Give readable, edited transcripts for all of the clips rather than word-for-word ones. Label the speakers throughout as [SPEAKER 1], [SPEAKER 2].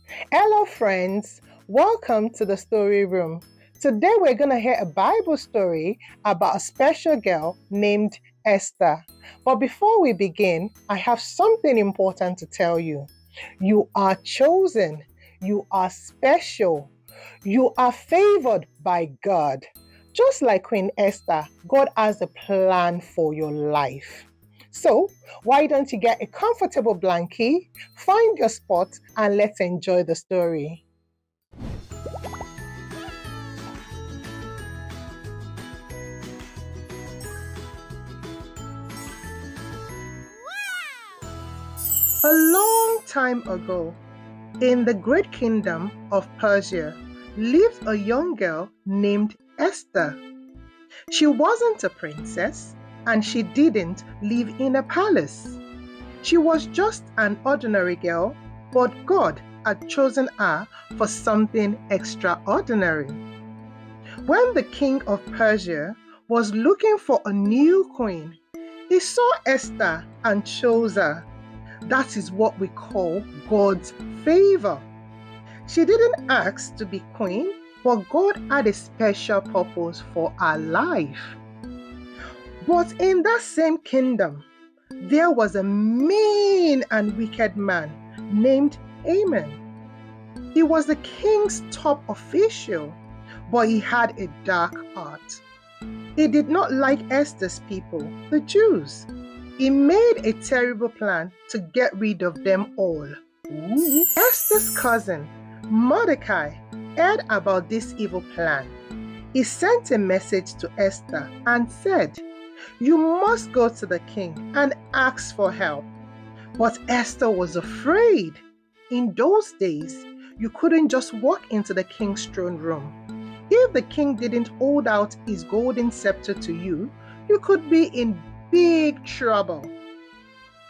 [SPEAKER 1] Hello, friends. Welcome to the story room. Today, we're going to hear a Bible story about a special girl named Esther. But before we begin, I have something important to tell you. You are chosen. You are special. You are favored by God. Just like Queen Esther, God has a plan for your life. So, why don't you get a comfortable blankie, find your spot, and let's enjoy the story. A long time ago, in the great kingdom of Persia, lived a young girl named Esther. She wasn't a princess, and she didn't live in a palace. She was just an ordinary girl, but God had chosen her for something extraordinary. When the king of Persia was looking for a new queen, he saw Esther and chose her. That is what we call God's favor. She didn't ask to be queen, but God had a special purpose for her life. But in that same kingdom, there was a mean and wicked man named Amon. He was the king's top official, but he had a dark heart. He did not like Esther's people, the Jews. He made a terrible plan to get rid of them all. Esther's cousin, Mordecai, heard about this evil plan. He sent a message to Esther and said, "You must go to the king and ask for help." But Esther was afraid. In those days, you couldn't just walk into the king's throne room. If the king didn't hold out his golden scepter to you, you could be in big trouble.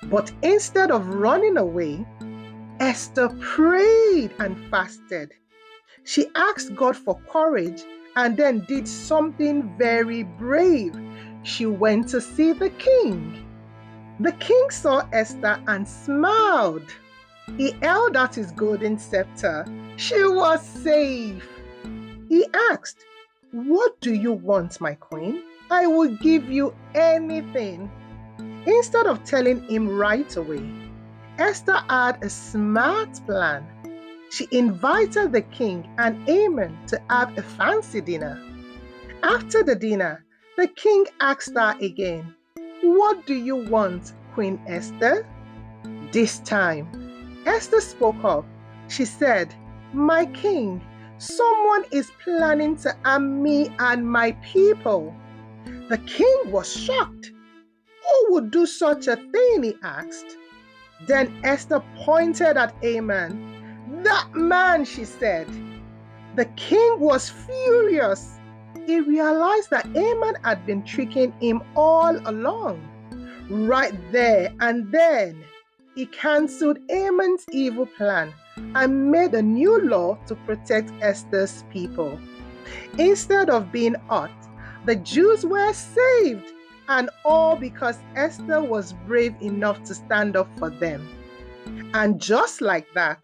[SPEAKER 1] But instead of running away, Esther prayed and fasted. She asked God for courage and then did something very brave. She went to see the king. The king saw Esther and smiled. He held out his golden scepter. She was safe. He asked, "What do you want, my queen? I will give you anything." Instead of telling him right away, Esther had a smart plan. She invited the king and Amon to have a fancy dinner. After the dinner, the king asked her again, "What do you want, Queen Esther?" This time, Esther spoke up. She said, "My king, someone is planning to harm me and my people." The king was shocked. "Who would do such a thing?" he asked. Then Esther pointed at Amon. "That man," she said. The king was furious. He realized that Amon had been tricking him all along. Right there and then, he cancelled Amon's evil plan and made a new law to protect Esther's people. Instead of being hurt, the Jews were saved, and all because Esther was brave enough to stand up for them. And just like that,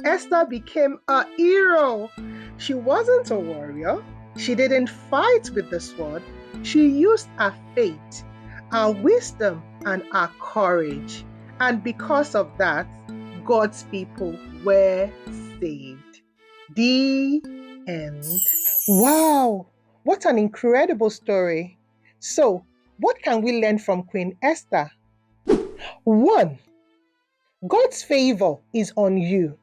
[SPEAKER 1] Esther became a hero. She wasn't a warrior. She didn't fight with the sword. She used her faith, her wisdom, and her courage. And because of that, God's people were saved. The end. Wow, what an incredible story. So, what can we learn from Queen Esther? 1. God's favor is on you.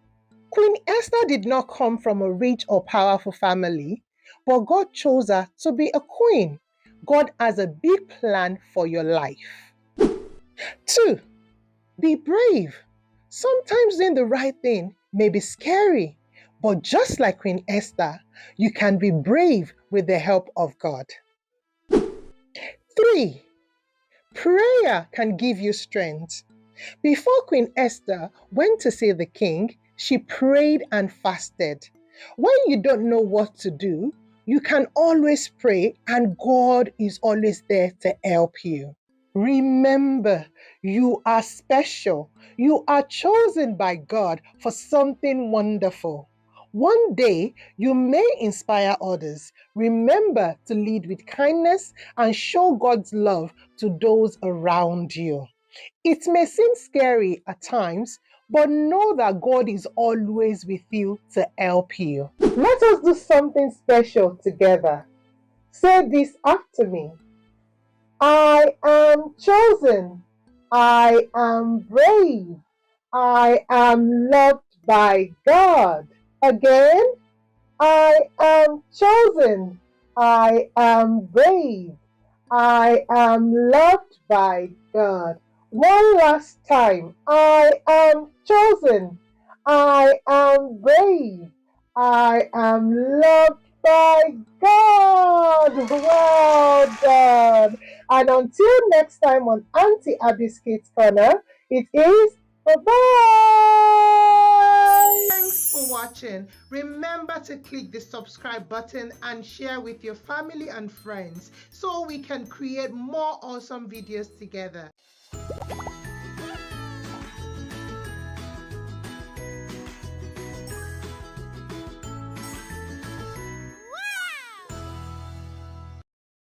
[SPEAKER 1] Queen Esther did not come from a rich or powerful family, but God chose her to be a queen. God has a big plan for your life. 2. Be brave. Sometimes doing the right thing may be scary, but just like Queen Esther, you can be brave with the help of God. 3. Prayer can give you strength. Before Queen Esther went to see the king, she prayed and fasted. When you don't know what to do, you can always pray and God is always there to help you. Remember, You are special. You are chosen by God for something wonderful. One day, you may inspire others. Remember to lead with kindness and show God's love to those around you. It may seem scary at times, but know that God is always with you to help you. Let us do something special together. Say this after me. I am chosen. I am brave. I am loved by God. Again, I am chosen. I am brave. I am loved by God. One last time. I am chosen. I am brave. I am loved by God. Well done. And until next time on Aunty Abby's Kids Corner, it is bye-bye. Thanks for watching. Remember to click the subscribe button and share with your family and friends so we can create more awesome videos together.